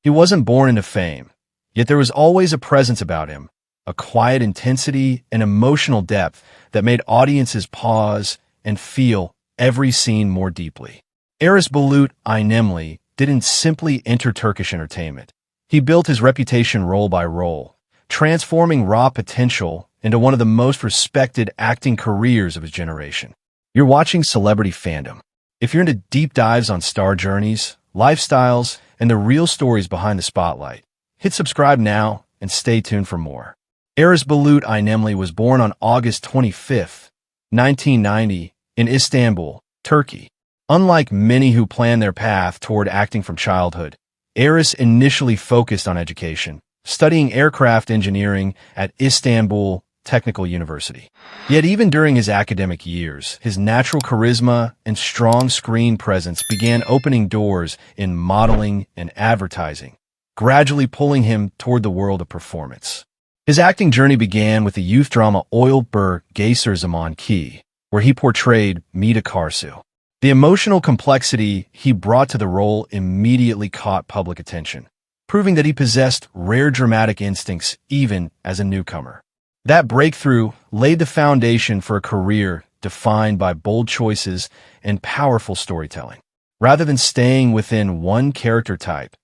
He wasn't born into fame, yet there was always a presence about him, a quiet intensity and emotional depth that made audiences pause and feel every scene more deeply. Aras Bulut İynemli didn't simply enter Turkish entertainment. He built his reputation role by role, transforming raw potential into one of the most respected acting careers of his generation. You're watching Celebrity Fandom. If you're into deep dives on star journeys, lifestyles, and the real stories behind the spotlight, hit subscribe now and stay tuned for more. Aras Bulut İynemli was born on August 25, 1990, in Istanbul, Turkey. Unlike many who plan their path toward acting from childhood, Aras initially focused on education, studying aircraft engineering at Istanbul Technical University. Yet even during his academic years, his natural charisma and strong screen presence began opening doors in modeling and advertising, gradually pulling him toward the world of performance. His acting journey began with the youth drama Oil Bir Geyser Zaman Ki, where he portrayed Mida Karsu. The emotional complexity he brought to the role immediately caught public attention, proving that he possessed rare dramatic instincts even as a newcomer. That breakthrough laid the foundation for a career defined by bold choices and powerful storytelling. Rather than staying within one character type,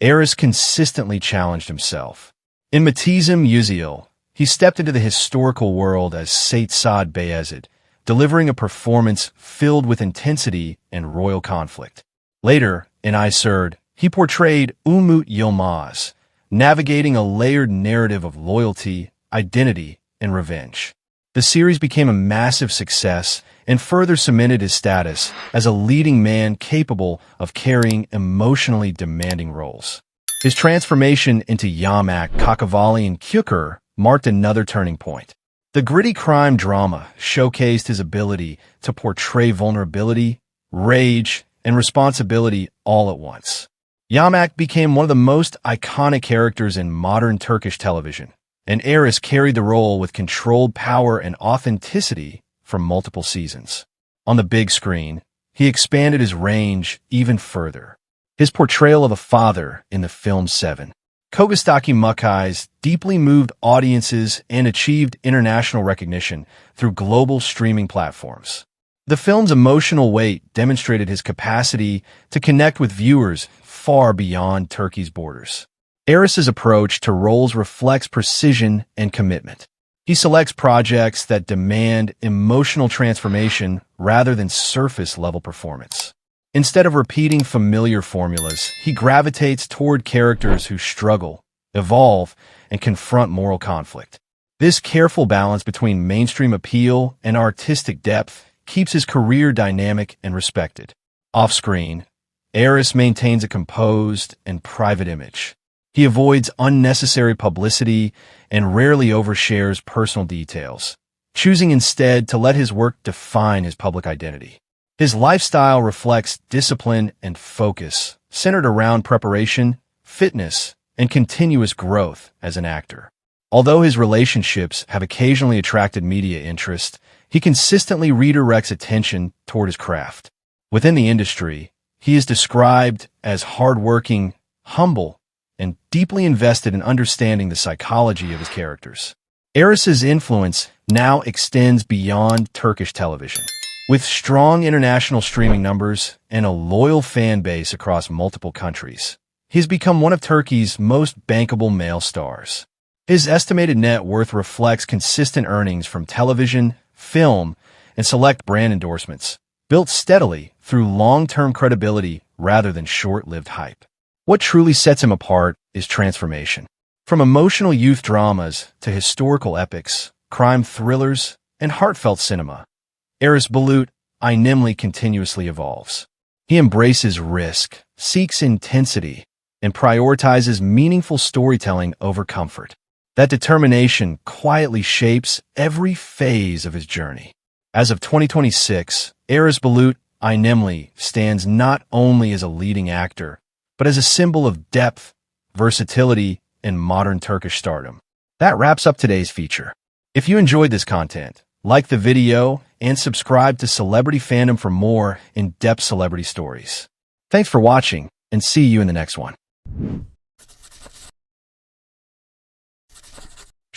Aras consistently challenged himself. In Matizm Yuxel, he stepped into the historical world as Sait Saad Bayezid, delivering a performance filled with intensity and royal conflict. Later, in I Serd, he portrayed Umut Yilmaz, navigating a layered narrative of loyalty, identity, and revenge. The series became a massive success and further cemented his status as a leading man capable of carrying emotionally demanding roles. His transformation into Yamak, Kakavali, and Çukur marked another turning point. The gritty crime drama showcased his ability to portray vulnerability, rage, and responsibility all at once. Yamak became one of the most iconic characters in modern Turkish television, and Aras carried the role with controlled power and authenticity for multiple seasons. On the big screen, he expanded his range even further. His portrayal of a father in the film Seven, Kogastaki Mukai's deeply moved audiences and achieved international recognition through global streaming platforms. The film's emotional weight demonstrated his capacity to connect with viewers far beyond Turkey's borders. Aras's approach to roles reflects precision and commitment. He selects projects that demand emotional transformation rather than surface-level performance. Instead of repeating familiar formulas, he gravitates toward characters who struggle, evolve, and confront moral conflict. This careful balance between mainstream appeal and artistic depth keeps his career dynamic and respected. Off-screen, Aras maintains a composed and private image. He avoids unnecessary publicity and rarely overshares personal details, choosing instead to let his work define his public identity. His lifestyle reflects discipline and focus, centered around preparation, fitness, and continuous growth as an actor. Although his relationships have occasionally attracted media interest, he consistently redirects attention toward his craft. Within the industry, he is described as hardworking, humble, and deeply invested in understanding the psychology of his characters. Aras's influence now extends beyond Turkish television. With strong international streaming numbers and a loyal fan base across multiple countries, he's become one of Turkey's most bankable male stars. His estimated net worth reflects consistent earnings from television, film, and select brand endorsements, built steadily through long-term credibility rather than short-lived hype. What truly sets him apart is transformation. From emotional youth dramas to historical epics, crime thrillers, and heartfelt cinema, Aras Bulut İynemli continuously evolves. He embraces risk, seeks intensity, and prioritizes meaningful storytelling over comfort. That determination quietly shapes every phase of his journey. As of 2026, Aras Bulut İynemli stands not only as a leading actor, but as a symbol of depth, versatility, and modern Turkish stardom. That wraps up today's feature. If you enjoyed this content, like the video and subscribe to Celebrity Fandom for more in-depth celebrity stories. Thanks for watching, and see you in the next one.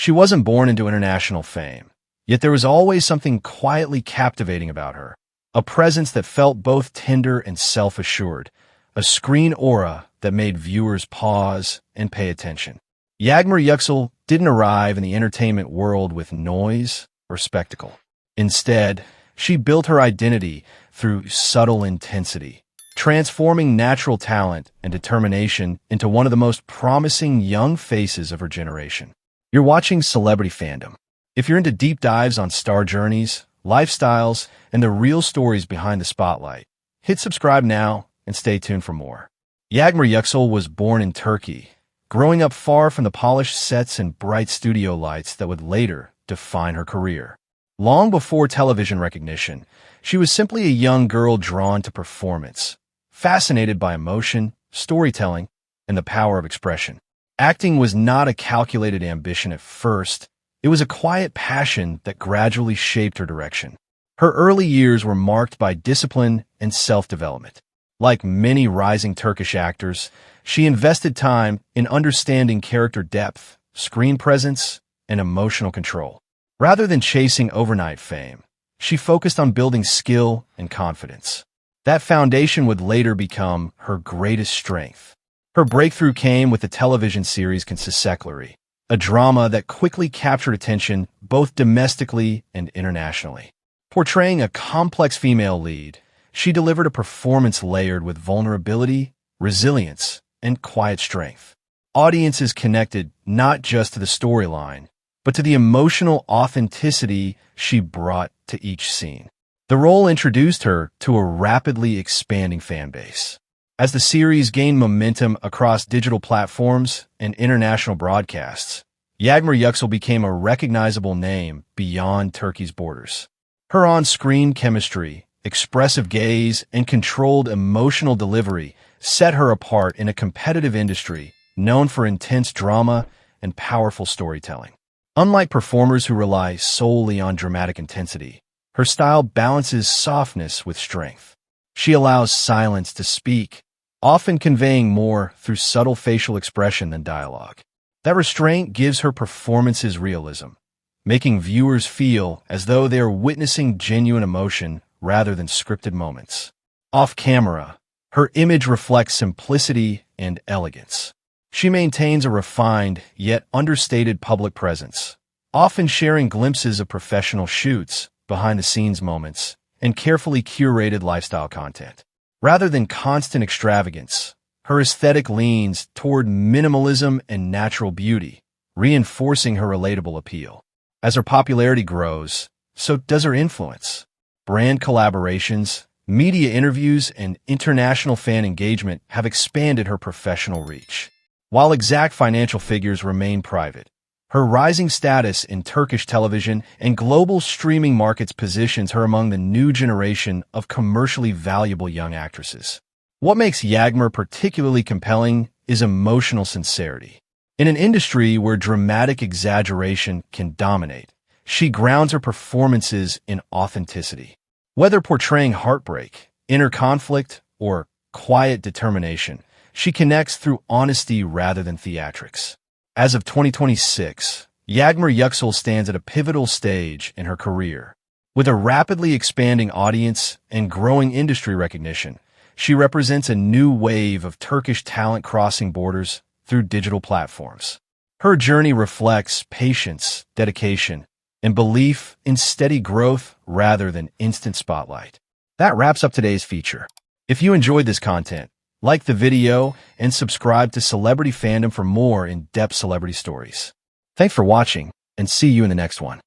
She wasn't born into international fame, yet there was always something quietly captivating about her, a presence that felt both tender and self-assured, a screen aura that made viewers pause and pay attention. Yagmur Yüksel didn't arrive in the entertainment world with noise or spectacle. Instead, she built her identity through subtle intensity, transforming natural talent and determination into one of the most promising young faces of her generation. You're watching Celebrity Fandom. If you're into deep dives on star journeys, lifestyles, and the real stories behind the spotlight, hit subscribe now and stay tuned for more. Yagmur Yüksel was born in Turkey, growing up far from the polished sets and bright studio lights that would later define her career. Long before television recognition, she was simply a young girl drawn to performance, fascinated by emotion, storytelling, and the power of expression. Acting was not a calculated ambition at first. It was a quiet passion that gradually shaped her direction. Her early years were marked by discipline and self-development. Like many rising Turkish actors, she invested time in understanding character depth, screen presence, and emotional control. Rather than chasing overnight fame, she focused on building skill and confidence. That foundation would later become her greatest strength. Her breakthrough came with the television series Çiçekleri, a drama that quickly captured attention both domestically and internationally. Portraying a complex female lead, she delivered a performance layered with vulnerability, resilience, and quiet strength. Audiences connected not just to the storyline, but to the emotional authenticity she brought to each scene. The role introduced her to a rapidly expanding fan base. As the series gained momentum across digital platforms and international broadcasts, Yagmur Yüksel became a recognizable name beyond Turkey's borders. Her on-screen chemistry, expressive gaze, and controlled emotional delivery set her apart in a competitive industry known for intense drama and powerful storytelling. Unlike performers who rely solely on dramatic intensity, her style balances softness with strength. She allows silence to speak, often conveying more through subtle facial expression than dialogue. That restraint gives her performances realism, making viewers feel as though they are witnessing genuine emotion rather than scripted moments. Off camera, her image reflects simplicity and elegance. She maintains a refined yet understated public presence, often sharing glimpses of professional shoots, behind-the-scenes moments, and carefully curated lifestyle content. Rather than constant extravagance, her aesthetic leans toward minimalism and natural beauty, reinforcing her relatable appeal. As her popularity grows, so does her influence. Brand collaborations, media interviews, and international fan engagement have expanded her professional reach. While exact financial figures remain private, her rising status in Turkish television and global streaming markets positions her among the new generation of commercially valuable young actresses. What makes Yagmur particularly compelling is emotional sincerity. In an industry where dramatic exaggeration can dominate, she grounds her performances in authenticity. Whether portraying heartbreak, inner conflict, or quiet determination, she connects through honesty rather than theatrics. As of 2026, Yagmur Yüksel stands at a pivotal stage in her career. With a rapidly expanding audience and growing industry recognition, she represents a new wave of Turkish talent crossing borders through digital platforms. Her journey reflects patience, dedication, and belief in steady growth rather than instant spotlight. That wraps up today's feature. If you enjoyed this content, like the video and subscribe to Celebrity Fandom for more in-depth celebrity stories. Thanks for watching, and see you in the next one.